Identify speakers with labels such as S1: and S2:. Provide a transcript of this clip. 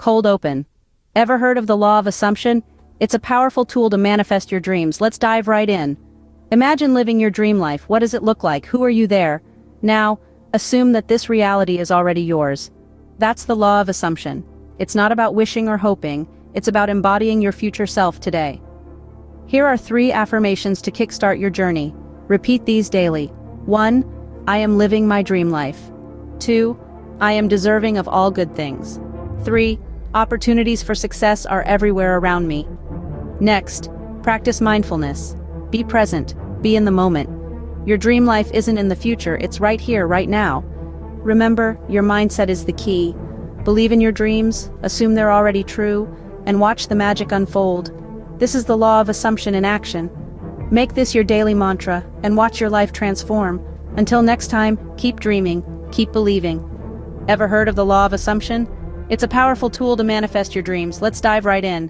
S1: Cold open. Ever heard of the law of assumption? It's a powerful tool to manifest your dreams. Let's dive right in. Imagine living your dream life. What does it look like? Who are you there? Now, assume that this reality is already yours. That's the law of assumption. It's not about wishing or hoping, it's about embodying your future self today. Here are 3 affirmations to kickstart your journey. Repeat these daily. 1. I am living my dream life. 2. I am deserving of all good things. 3. Opportunities for success are everywhere around me. Next, practice mindfulness. Be present, be in the moment. Your dream life isn't in the future, it's right here, right now. Remember, your mindset is the key. Believe in your dreams, assume they're already true, and watch the magic unfold. This is the law of assumption in action. Make this your daily mantra, and watch your life transform. Until next time, keep dreaming, keep believing. Ever heard of the law of assumption? It's a powerful tool to manifest your dreams. Let's dive right in.